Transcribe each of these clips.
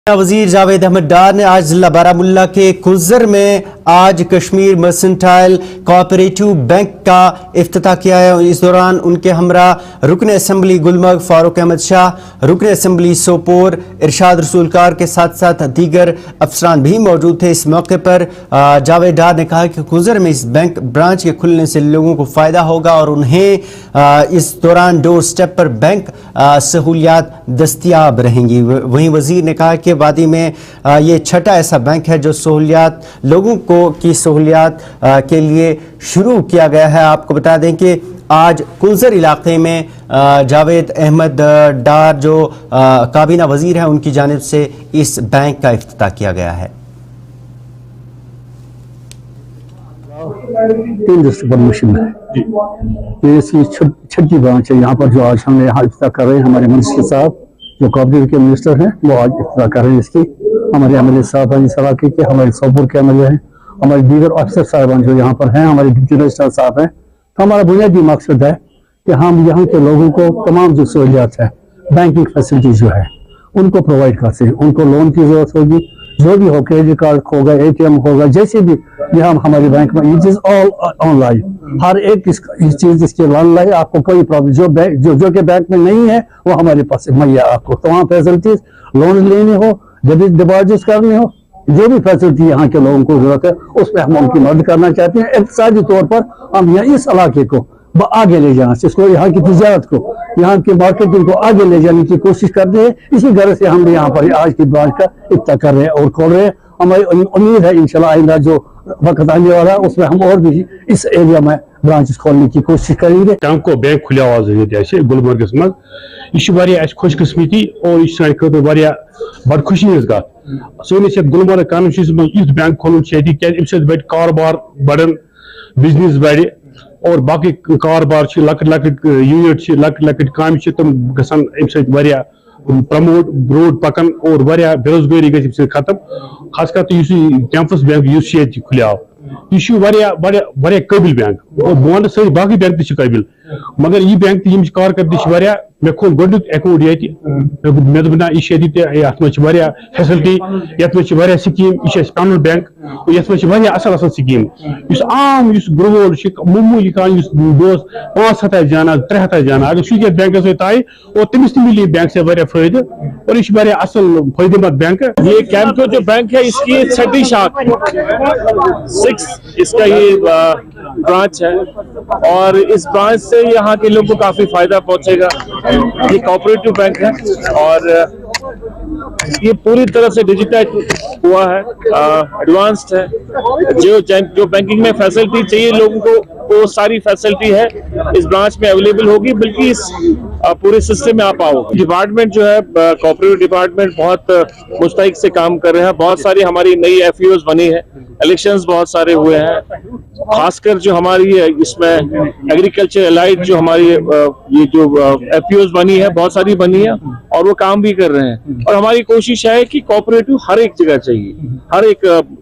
वजीर जावेद अहमद डार ने आज जिला बारामुल्ला के कुजर में आज कश्मीर मर्सेंटाइल कोऑपरेटिव बैंक का इफ्तिताह किया है। इस दौरान उनके हमरा रुकन असम्बली गुलमर्ग फारूक अहमद शाह, रुकन असम्बली सोपोर इरशाद रसूलकार के साथ साथ दीगर अफसरान भी मौजूद थे। इस मौके पर जावेद डार ने कहा कि कुजर में इस बैंक ब्रांच के खुलने से लोगों को फ़ायदा होगा और उन्हें इस दौरान डोर स्टेप पर बैंक सहूलियात दस्तियाब रहेंगी। वहीं वजीर ने कहा कि वादी में ये छठा ऐसा बैंक है जो सहूलियात लोगों को की सहूलियात के लिए शुरू किया गया है। आपको बता दें कि आज कुलसर इलाके में जावेद अहमद डार जो काबीना वजीर हैं उनकी जानिब से इस बैंक का इफ्तिताह किया गया है। 3 दिसंबर मिशन है ये इसकी छठी ब्रांच है। यहाँ पर जो आज हम यहाँ इफ्तिताह कर रहे हैं, हमारे मिनिस्टर साहब जो कोऑपरेटिव के मिनिस्टर हैं वो आज इफ्तिताह कर रहे हैं इसकी। हमारे एमएलए साहब हैं इस इलाके के, हमारे सोपुर के एमएलए हैं, हमारे दीगर अफसर साहबान जो यहाँ पर हैं, हमारे डिप्टी रजिस्ट्रार साहब हैं। तो हमारा बुनियादी मकसद है कि हम यहाँ के लोगों को तमाम जो सहूलियात है, बैंकिंग फैसिलिटीज जो है उनको प्रोवाइड कर सकें। उनको लोन की जरूरत होगी, जो भी हो, क्रेडिट कार्ड होगा, ATM होगा, जैसे भी यहाँ हमारे बैंक में इट इज ऑल ऑनलाइन। हर एक चीज इसके ऑनलाइन, आपको कोई प्रॉब्लम जो के बैंक में नहीं है वो हमारे पास मुहैया। आपको तमाम फैसिलिटीज, लोन लेने हो, डिपॉजिट करने हो, जो भी फैसिलिटी यहाँ के लोगों को जरूरत है उसमें हम उनकी मदद करना चाहते हैं। इक़्तिसादी तौर पर हम यहाँ इस इलाके को आगे ले जाना, इसको यहाँ की तिजारत को, यहाँ की मार्केटिंग को आगे ले जाने की कोशिश करते हैं। इसी गर्ज से हम यहाँ पर आज की ब्रांच का इफ्तिताह कर रहे हैं और खोल रहे हैं। हमारी उम्मीद है इंशाल्लाह आइंदा जो वक्त आने वाला है उसमें हम और भी इस एरिया में ब्रांचेस खोलने की कोशिश करेंगे। को बैंक खुले आज गुलमर्गस मज यह खुशकिस्मती और यह बड़ खुशी हज कत सैनिस गुलमर्ग कॉन्स्टिट्यूंसी में युथ बैंक खोलुन क्या बड़ कारोबार बढ़न, बिजनेस बढ़ और बाकी कारोबार लकट लकट यूनिट लकट लकट काम तम गसन प्रमोट ब्रोड पकन और बेरोजगारी गई खत्म। खास कर कैंपस बैंक खुले यह काबिल बैंक और बह वन सारी बाकी बैंक काबिल, मगर यह बैंक तम कारकर्दगी मे खोल गोडुक अकाउंट ये मे दोप ना यह फैसिलिटी ये स्कीम यह पन बैंक ये असल असल स्कीम आम ग्रोल मामूली कह दोस 500 जाना 300 जाना अगर सह बैंक ताई और तमिस मिली बैंक से फायदे और यह असल फायदेमंद बैंक। ये कैंपको जो बैंक है इसकी छठी शाख 6 इसका ये ब्रांच है और इस ब्रांच से यहाँ के लोगों को काफी फायदा पहुंचेगा। ये कोऑपरेटिव बैंक है और ये पूरी तरह से डिजिटाइज हुआ है, एडवांस्ड है। जो बैंकिंग में फैसिलिटी चाहिए लोगों को वो सारी फैसिलिटी है इस ब्रांच में अवेलेबल होगी, बल्कि इस पूरे सिस्टम में आप आओ। डिपार्टमेंट जो है कोऑपरेटिव डिपार्टमेंट बहुत मुस्तैद से काम कर रहे हैं। बहुत सारी हमारी नई FEOs बनी है, इलेक्शंस बहुत सारे हुए हैं, खासकर जो हमारी इसमें एग्रीकल्चर एलाइड जो हमारी ये जो FEOs बनी है बहुत सारी बनी है और वो काम भी कर रहे हैं। और हमारी कोशिश है कि कोऑपरेटिव हर एक जगह चाहिए, हर एक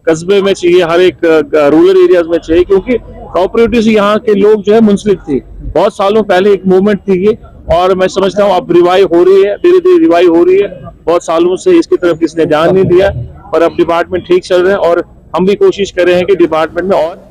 कस्बे में चाहिए, हर एक रूरल एरियाज में चाहिए, क्योंकि कोऑपरेटिव से यहाँ के लोग जो है मुंसलिक थे। बहुत सालों पहले एक मूवमेंट थी ये और मैं समझता हूँ अब रिवाइव हो रही है, धीरे धीरे रिवाइव हो रही है। बहुत सालों से इसकी तरफ किसने ध्यान नहीं दिया, पर अब डिपार्टमेंट ठीक चल रहे हैं और हम भी कोशिश कर रहे हैं कि डिपार्टमेंट में और